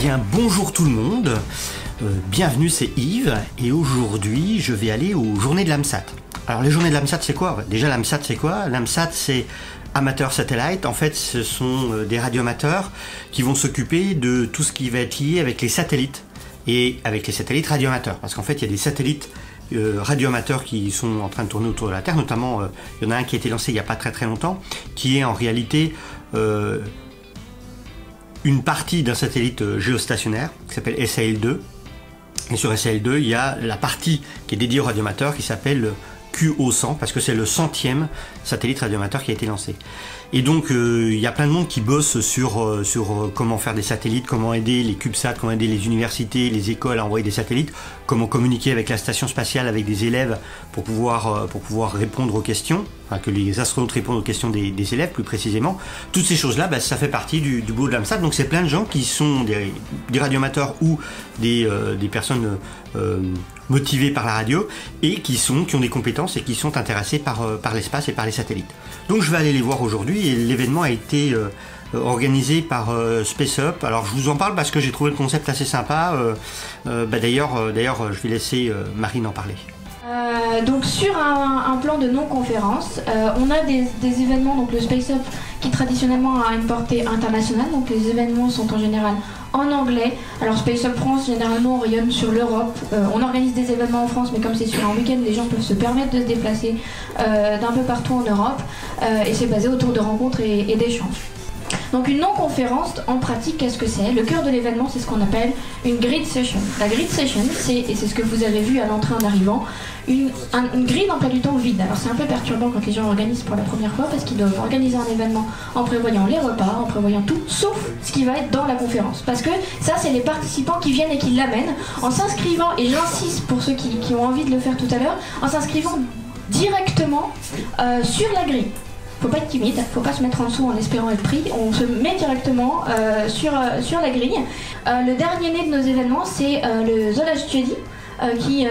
bien, bonjour tout le monde, bienvenue, c'est Yves, et aujourd'hui je vais aller aux journées de l'AMSAT. Alors les journées de l'AMSAT c'est quoi? Déjà l'AMSAT c'est quoi? L'AMSAT c'est Amateur Satellite, en fait ce sont des radioamateurs qui vont s'occuper de tout ce qui va être lié avec les satellites, et avec les satellites radioamateurs, parce qu'en fait il y a des satellites radioamateurs qui sont en train de tourner autour de la Terre, notamment il y en a un qui a été lancé il n'y a pas très longtemps, qui est en réalité une partie d'un satellite géostationnaire qui s'appelle SAL2, et sur SAL2 il y a la partie qui est dédiée aux radioamateurs qui s'appelle QO100 parce que c'est le 100e satellite radioamateur qui a été lancé. Et donc il y a plein de monde qui bosse sur comment faire des satellites, comment aider les CubeSats, comment aider les universités, les écoles à envoyer des satellites, comment communiquer avec la station spatiale, avec des élèves pour pouvoir répondre aux questions, enfin, que les astronautes répondent aux questions des élèves plus précisément. Toutes ces choses-là, ça fait partie du boulot de l'AMSAT. Donc c'est plein de gens qui sont des radioamateurs ou des personnes motivés par la radio et qui ont des compétences et qui sont intéressés par l'espace et par les satellites. Donc je vais aller les voir aujourd'hui et l'événement a été organisé par Space Up. Alors je vous en parle parce que j'ai trouvé le concept assez sympa. D'ailleurs je vais laisser Marine en parler. Donc sur un plan de non-conférence, on a des événements, donc le Space Up qui traditionnellement a une portée internationale, donc les événements sont en général en anglais. Alors Space Up France, généralement on rayonne sur l'Europe, on organise des événements en France, mais comme c'est sur un week-end, les gens peuvent se permettre de se déplacer d'un peu partout en Europe, et c'est basé autour de rencontres et d'échanges. Donc une non-conférence, en pratique, qu'est-ce que c'est? Le cœur de l'événement, c'est ce qu'on appelle une grid session. La grid session, et c'est ce que vous avez vu à l'entrée en arrivant, une grille d'emploi du temps vide. Alors c'est un peu perturbant quand les gens organisent pour la première fois parce qu'ils doivent organiser un événement en prévoyant les repas, en prévoyant tout, sauf ce qui va être dans la conférence. Parce que ça, c'est les participants qui viennent et qui l'amènent en s'inscrivant, et j'insiste pour ceux qui ont envie de le faire tout à l'heure, en s'inscrivant directement sur la grille. Faut pas être timide, faut pas se mettre en dessous en espérant être pris, on se met directement sur la grille. Le dernier né de nos événements, c'est le Zoology Jeudi, qui,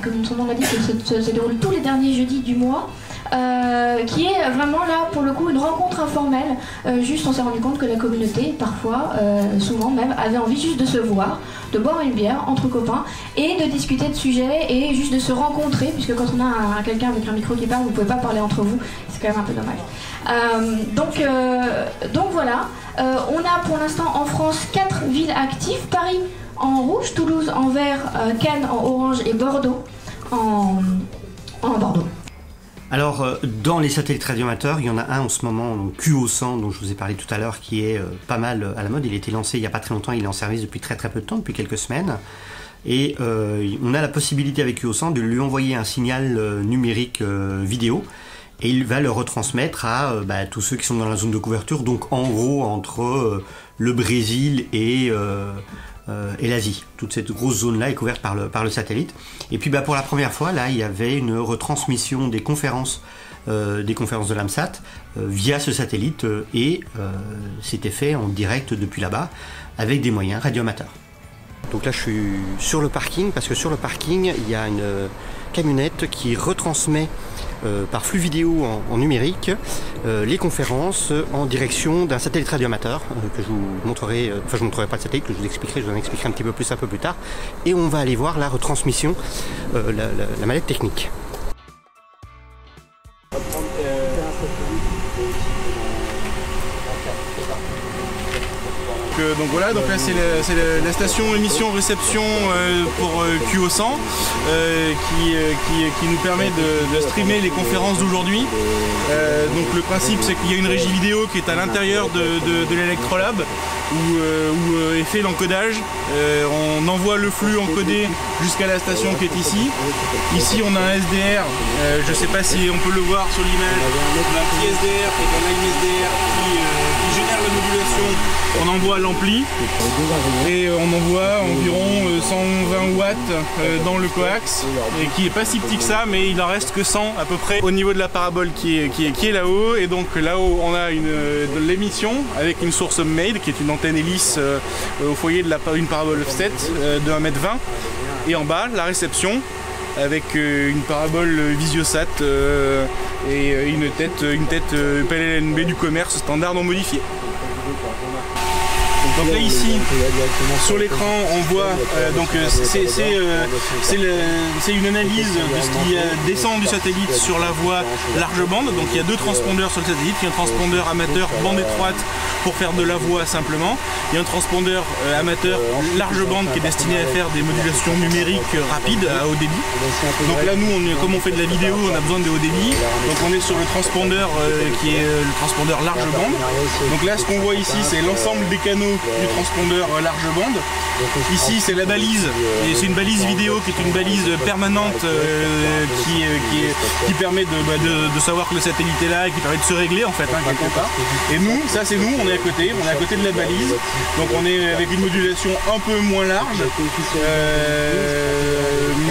comme son nom l'indique, se déroule tous les derniers jeudis du mois, qui est vraiment là pour le coup une rencontre informelle. Juste on s'est rendu compte que la communauté, parfois, souvent même, avait envie juste de se voir, de boire une bière entre copains et de discuter de sujets et juste de se rencontrer, puisque quand on a quelqu'un avec un micro qui parle, vous pouvez pas parler entre vous, c'est quand même un peu dommage. Donc voilà, on a pour l'instant en France 4 villes actives: Paris en rouge, Toulouse en vert, Cannes en orange et Bordeaux en Bordeaux. Alors dans les satellites radioamateurs, il y en a un en ce moment, donc QO100, dont je vous ai parlé tout à l'heure, qui est pas mal à la mode. Il a été lancé il n'y a pas très longtemps, il est en service depuis très peu de temps, depuis quelques semaines. Et on a la possibilité avec QO100 de lui envoyer un signal numérique vidéo, et il va le retransmettre à tous ceux qui sont dans la zone de couverture, donc en gros entre le Brésil et l'Asie. Toute cette grosse zone-là est couverte par le satellite. Et puis pour la première fois, là, il y avait une retransmission des conférences de l'AMSAT via ce satellite, et c'était fait en direct depuis là-bas avec des moyens radioamateurs. Donc là je suis sur le parking, parce que sur le parking il y a une camionnette qui retransmet par flux vidéo en numérique les conférences en direction d'un satellite radioamateur que je vous montrerai, enfin je ne montrerai pas le satellite, que je vous expliquerai, je vous en expliquerai un petit peu plus un peu plus tard, et on va aller voir la retransmission, la mallette technique. Donc voilà, donc là c'est la station émission réception pour QO100 qui nous permet de streamer les conférences d'aujourd'hui. Donc le principe, c'est qu'il y a une régie vidéo qui est à l'intérieur de l'Electrolab où est fait l'encodage. On envoie le flux encodé jusqu'à la station qui est ici. Ici on a un SDR, je ne sais pas si on peut le voir sur l'image, on a un petit SDR et on a une SDR qui génère la modulation. On envoie l'ampli et on envoie environ 120 watts dans le coax, et qui est pas si petit que ça, mais il en reste que 100 à peu près au niveau de la parabole qui est là-haut. Et donc là-haut on a de l'émission avec une source made qui est une antenne hélice au foyer d'une parabole offset de 1,20 m, et en bas la réception avec une parabole Visiosat et une tête PLLNB du commerce standard non modifiée. Donc là ici, sur l'écran, on voit c'est une analyse de ce qui descend du satellite sur la voie large bande. Donc il y a deux transpondeurs sur le satellite. Il y a un transpondeur amateur bande étroite pour faire de la voix simplement. Il y a un transpondeur amateur large bande qui est destiné à faire des modulations numériques rapides à haut débit. Donc là nous, comme on fait de la vidéo, on a besoin de haut débit. Donc on est sur le transpondeur qui est le transpondeur large bande. Donc là ce qu'on voit ici c'est l'ensemble des canaux du transpondeur large bande. Ici c'est la balise, et c'est une balise vidéo qui est une balise permanente qui permet de savoir que le satellite est là et qui permet de se régler en fait quelque part. Et nous, ça c'est nous, on est à côté de la balise, donc on est avec une modulation un peu moins large,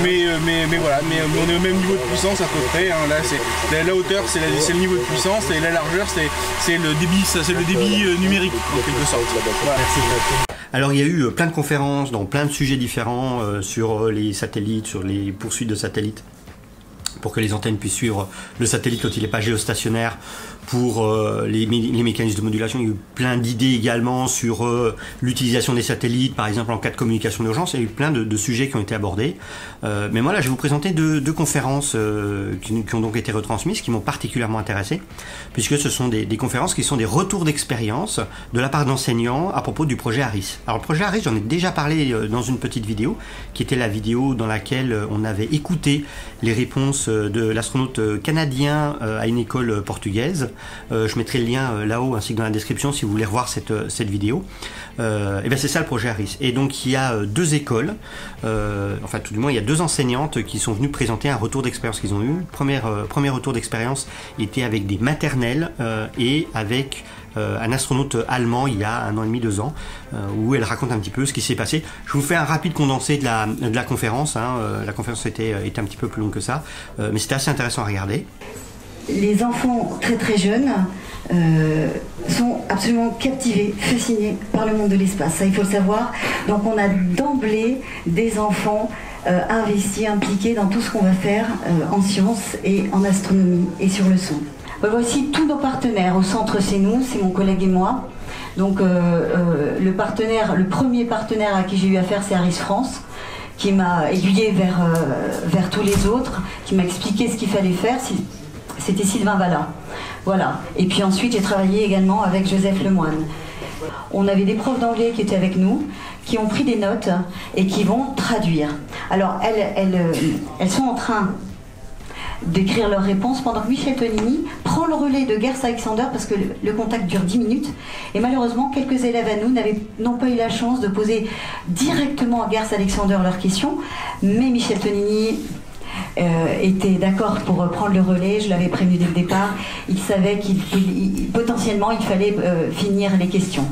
mais voilà, mais on est au même niveau de puissance à peu près. Hein. Là c'est la hauteur, c'est le niveau de puissance, et la largeur c'est le débit numérique en quelque sorte. Voilà. Alors il y a eu plein de conférences dans plein de sujets différents sur les satellites, sur les poursuites de satellites, pour que les antennes puissent suivre le satellite quand il n'est pas géostationnaire, pour les mécanismes de modulation. Il y a eu plein d'idées également sur l'utilisation des satellites, par exemple en cas de communication d'urgence. Il y a eu plein de sujets qui ont été abordés. Mais moi là, je vais vous présenter deux conférences qui ont donc été retransmises, qui m'ont particulièrement intéressé, puisque ce sont des conférences qui sont des retours d'expérience de la part d'enseignants à propos du projet ARIS. Alors le projet ARIS, j'en ai déjà parlé dans une petite vidéo, qui était la vidéo dans laquelle on avait écouté les réponses de l'astronaute canadien à une école portugaise. Je mettrai le lien là-haut ainsi que dans la description si vous voulez revoir cette vidéo. Et bien c'est ça le projet ARIS. Et donc il y a deux écoles, enfin tout du moins il y a deux enseignantes qui sont venues présenter un retour d'expérience qu'ils ont eu. Premier retour d'expérience était avec des maternelles et avec un astronaute allemand il y a 1 an et demi, 2 ans, où elle raconte un petit peu ce qui s'est passé. Je vous fais un rapide condensé de la conférence. La conférence était un petit peu plus longue que ça, mais c'était assez intéressant à regarder. Les enfants très très jeunes sont absolument captivés, fascinés par le monde de l'espace. Ça, il faut le savoir. Donc on a d'emblée des enfants investis, impliqués dans tout ce qu'on va faire en sciences et en astronomie et sur le son. Voici tous nos partenaires. Au centre, c'est nous, c'est mon collègue et moi. Donc le premier partenaire à qui j'ai eu affaire, c'est ARIS France, qui m'a aiguillé vers tous les autres, qui m'a expliqué ce qu'il fallait faire. C'était Sylvain Vallat. Voilà. Et puis ensuite, j'ai travaillé également avec Joseph Lemoine. On avait des profs d'anglais qui étaient avec nous, qui ont pris des notes et qui vont traduire. Alors, elles sont en train d'écrire leurs réponses pendant que Michel Tonini prend le relais de Gers Alexander, parce que le contact dure 10 minutes. Et malheureusement, quelques élèves à nous n'ont pas eu la chance de poser directement à Gers Alexander leurs questions. Mais Michel Tonini était d'accord pour prendre le relais. Je l'avais prévenu dès le départ. Il savait potentiellement il fallait finir les questions.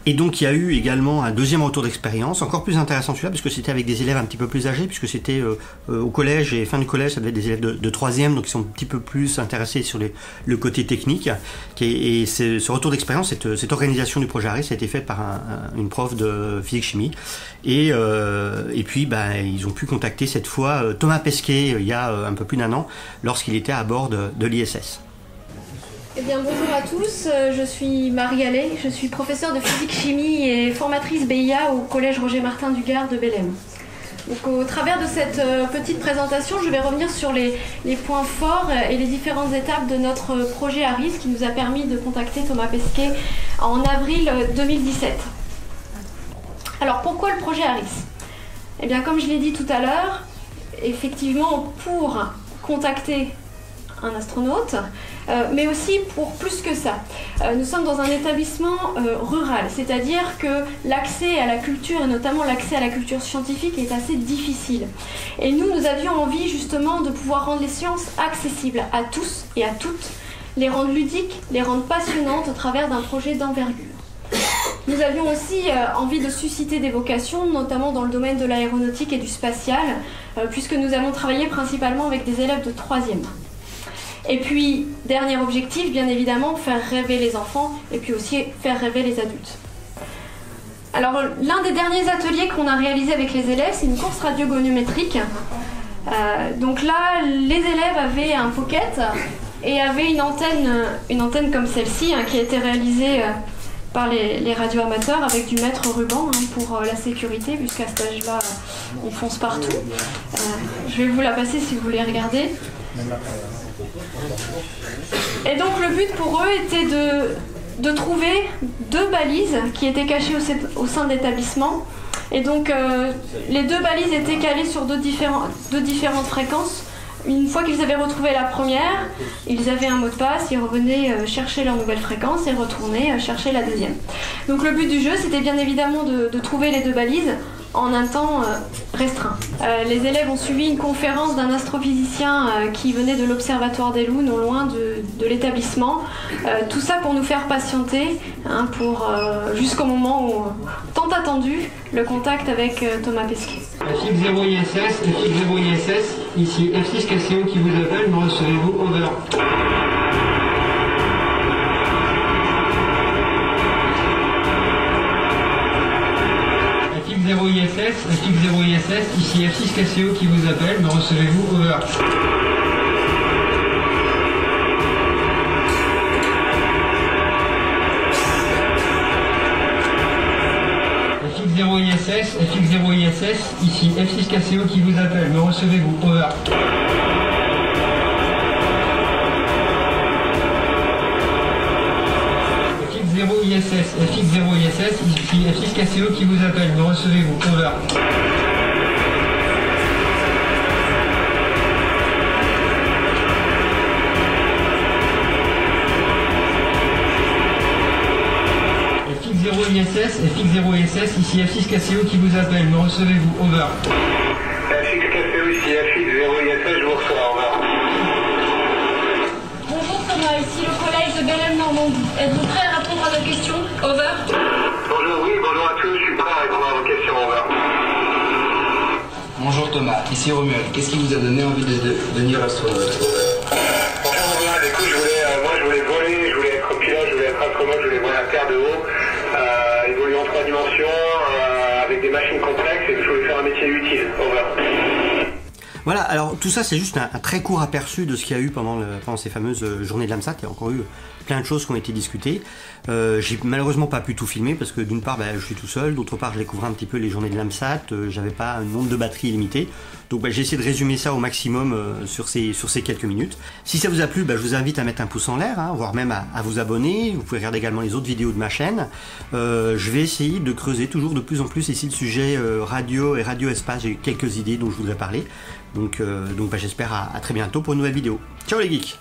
Et donc il y a eu également un deuxième retour d'expérience, encore plus intéressant celui-là, puisque c'était avec des élèves un petit peu plus âgés, puisque c'était au collège et fin du collège, ça devait être des élèves de 3e, donc ils sont un petit peu plus intéressés sur le côté technique. Et ce retour d'expérience, cette organisation du projet ARIS a été faite par une prof de physique-chimie. Et puis ils ont pu contacter cette fois Thomas Pesquet il y a un peu plus d'1 an, lorsqu'il était à bord de l'ISS. Eh bien, bonjour à tous, je suis Marie Allais, je suis professeure de physique-chimie et formatrice BIA au collège Roger Martin du Gard de Bellem. Donc, au travers de cette petite présentation, je vais revenir sur les points forts et les différentes étapes de notre projet ARIS qui nous a permis de contacter Thomas Pesquet en avril 2017. Alors, pourquoi le projet ARIS? Eh bien, comme je l'ai dit tout à l'heure, effectivement, pour contacter un astronaute, mais aussi pour plus que ça. Nous sommes dans un établissement rural, c'est-à-dire que l'accès à la culture, et notamment l'accès à la culture scientifique, est assez difficile. Et nous avions envie justement de pouvoir rendre les sciences accessibles à tous et à toutes, les rendre ludiques, les rendre passionnantes au travers d'un projet d'envergure. Nous avions aussi envie de susciter des vocations, notamment dans le domaine de l'aéronautique et du spatial, puisque nous allons travailler principalement avec des élèves de 3e. Et puis, dernier objectif, bien évidemment, faire rêver les enfants et puis aussi faire rêver les adultes. Alors, l'un des derniers ateliers qu'on a réalisé avec les élèves, c'est une course radiogoniométrique. Donc là, les élèves avaient un pocket et avaient une antenne comme celle-ci, qui a été réalisée par les radioamateurs avec du mètre ruban pour la sécurité, puisqu'à cet âge-là, on fonce partout. Je vais vous la passer si vous voulez regarder. Et donc le but pour eux était de trouver 2 balises qui étaient cachées au sein de l'établissement. Et donc les 2 balises étaient calées sur deux différentes fréquences. Une fois qu'ils avaient retrouvé la première, ils avaient un mot de passe, ils revenaient chercher leur nouvelle fréquence et retournaient chercher la deuxième. Donc le but du jeu, c'était bien évidemment de trouver les 2 balises en un temps restreint. Les élèves ont suivi une conférence d'un astrophysicien qui venait de l'Observatoire des Loups, non loin de l'établissement. Tout ça pour nous faire patienter, jusqu'au moment où, tant attendu, le contact avec Thomas Pesquet. FX 0 ISS, FX 0 ISS, ici F6 KCO qui vous appelle, me recevez-vous, over. FX 0 ISS, FX 0 ISS, ici F6 KCO qui vous appelle, me recevez-vous, over. FX 0 ISS, FX 0 ISS, ici F6 KCO qui vous appelle, me recevez-vous, over. FX 0 ISS, FX 0 ISS, ici F6 KCO qui vous appelle, me recevez-vous, over. FX 0 ISS, FX 0 ISS, ici F6 KCO qui vous appelle, me recevez-vous, over. FX KCO, ici FX 0 ISS, je vous reçois, over. Bonjour Thomas, ici le collège de Bellem-Normandie. Êtes-vous prêt à répondre à nos questions, over? Bonjour, oui, bonjour à tous, je suis prêt à répondre à vos questions, over. Bonjour Thomas, ici Romuald. Qu'est-ce qui vous a donné envie de devenir astronaute? Bonjour Romuald, écoute, moi je voulais voler, je voulais être pilote, je voulais être astronaute, je voulais voir la Terre de haut, évoluer en 3 dimensions, avec des machines complexes, et je voulais faire un métier utile, over. Voilà, alors tout ça c'est juste un très court aperçu de ce qu'il y a eu pendant ces fameuses journées de l'AMSAT. Il y a encore eu plein de choses qui ont été discutées. J'ai malheureusement pas pu tout filmer parce que d'une part je suis tout seul, d'autre part je découvre un petit peu les journées de l'AMSAT, j'avais pas un nombre de batteries illimité. Donc j'ai essayé de résumer ça au maximum sur ces quelques minutes. Si ça vous a plu, je vous invite à mettre un pouce en l'air, voire même à vous abonner. Vous pouvez regarder également les autres vidéos de ma chaîne. Je vais essayer de creuser toujours de plus en plus ici le sujet radio et radio-espace. J'ai quelques idées dont je voudrais parler. Donc j'espère à très bientôt pour une nouvelle vidéo. Ciao les geeks!